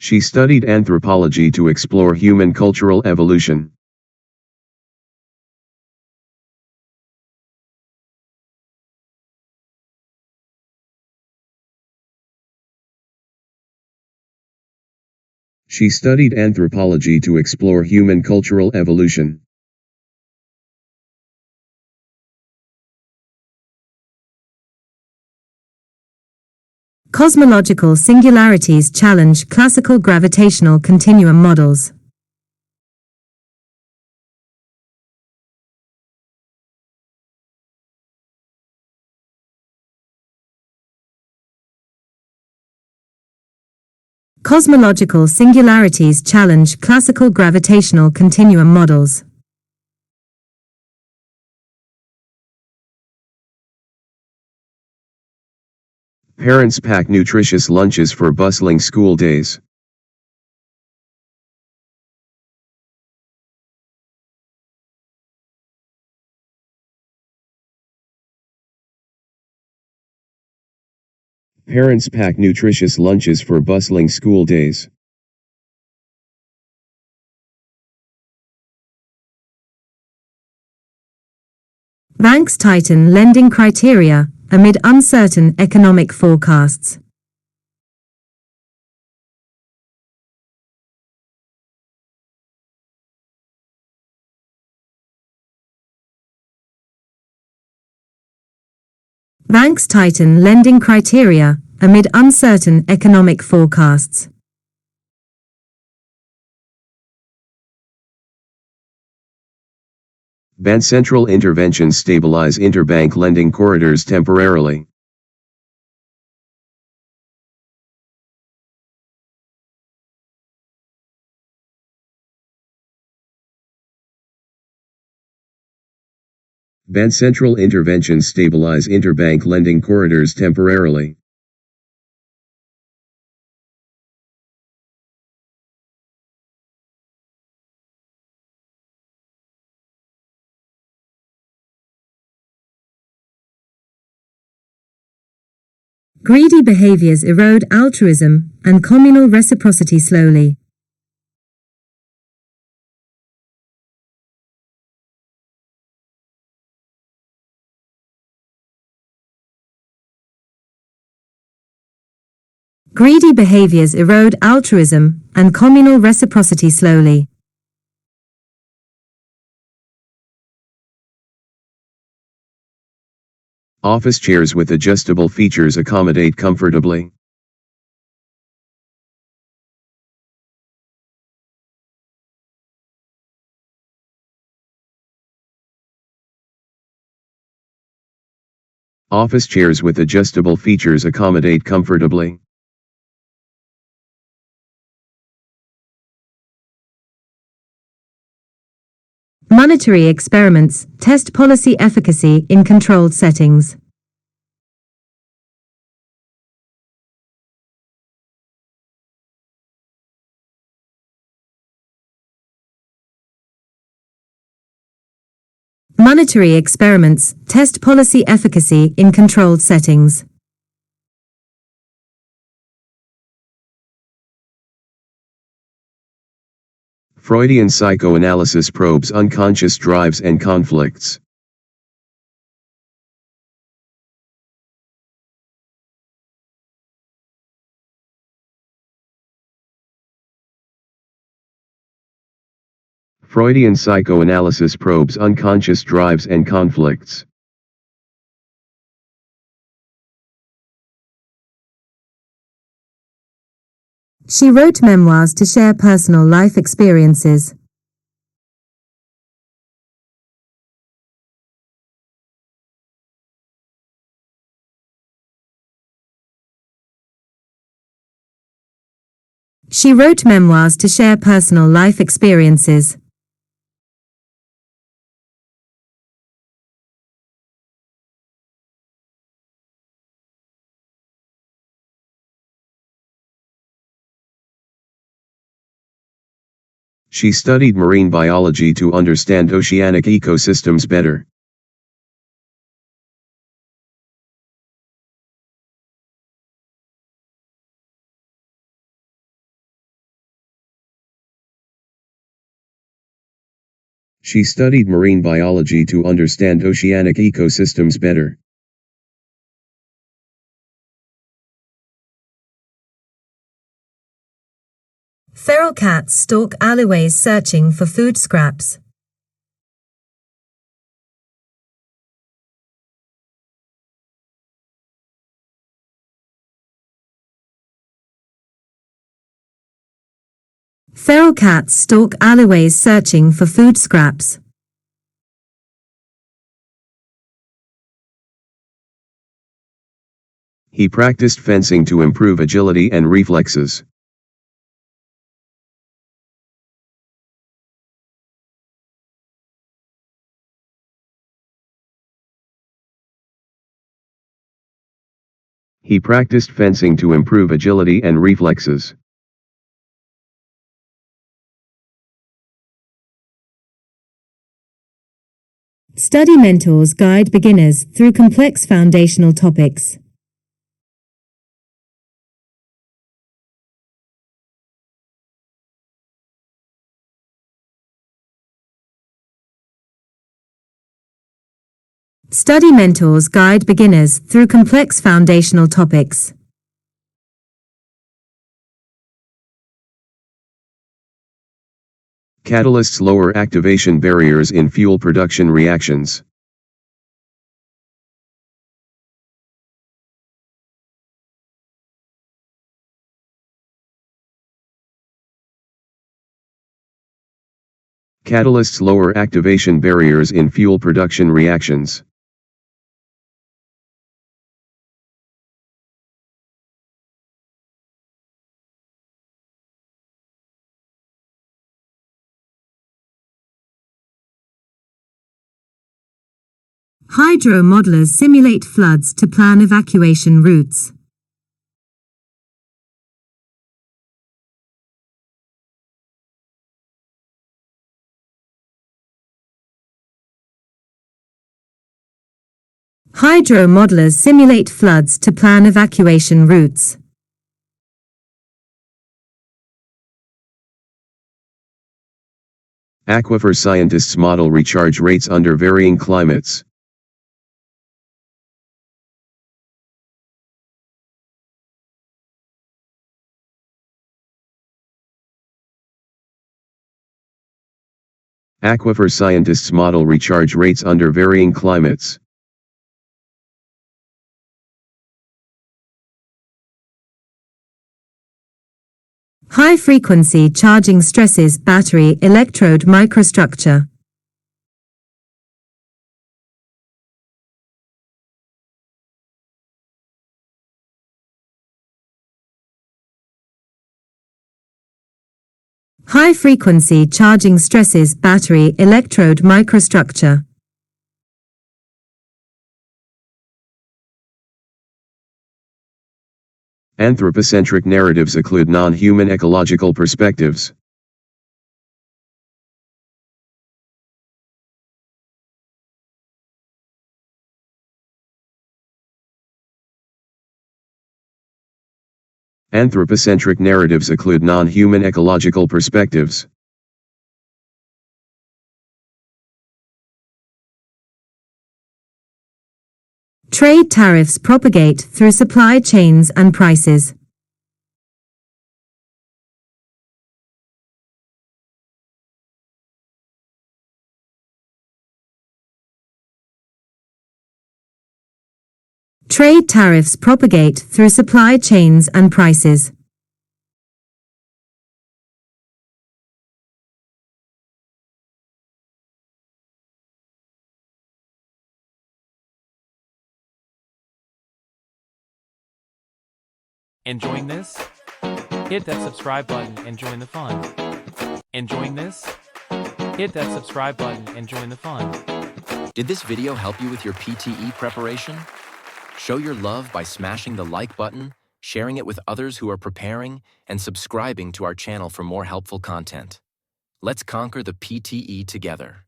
She studied anthropology to explore human cultural evolution. She studied anthropology to explore human cultural evolution. Cosmological singularities challenge classical gravitational continuum models. Cosmological singularities challenge classical gravitational continuum models. Parents pack nutritious lunches for bustling school days. Parents pack nutritious lunches for bustling school days. Banks tighten lending criteria amid uncertain economic forecasts. Banks tighten lending criteria amid uncertain economic forecasts. Central interventions stabilize interbank lending corridors temporarily. Central interventions stabilize interbank lending corridors temporarily. Greedy behaviors erode altruism and communal reciprocity slowly. Greedy behaviors erode altruism and communal reciprocity slowly. Office chairs with adjustable features accommodate comfortably. Office chairs with adjustable features accommodate comfortably. Monetary experiments test policy efficacy in controlled settings. Monetary experiments test policy efficacy in controlled settings. Freudian psychoanalysis probes unconscious drives and conflicts. Freudian psychoanalysis probes unconscious drives and conflicts. She wrote memoirs to share personal life experiences. She wrote memoirs to share personal life experiences. She studied marine biology to understand oceanic ecosystems better. She studied marine biology to understand oceanic ecosystems better. Feral cats stalk alleyways searching for food scraps. Feral cats stalk alleyways searching for food scraps. He practiced fencing to improve agility and reflexes. He practiced fencing to improve agility and reflexes. Study mentors guide beginners through complex foundational topics. Study mentors guide beginners through complex foundational topics. Catalysts lower activation barriers in fuel production reactions. Catalysts lower activation barriers in fuel production reactions. Hydro modelers simulate floods to plan evacuation routes. Hydro modelers simulate floods to plan evacuation routes. Aquifer scientists model recharge rates under varying climates. Aquifer scientists model recharge rates under varying climates. High-frequency charging stresses battery electrode microstructure. High-frequency charging stresses battery electrode microstructure. Anthropocentric narratives occlude non-human ecological perspectives. Anthropocentric narratives occlude non-human ecological perspectives. Trade tariffs propagate through supply chains and prices. Trade tariffs propagate through supply chains and prices. Enjoying this? Hit that subscribe button and join the fun. Enjoying this? Hit that subscribe button and join the fun. Did this video help you with your PTE preparation? Show your love by smashing the like button, sharing it with others who are preparing, and subscribing to our channel for more helpful content. Let's conquer the PTE together.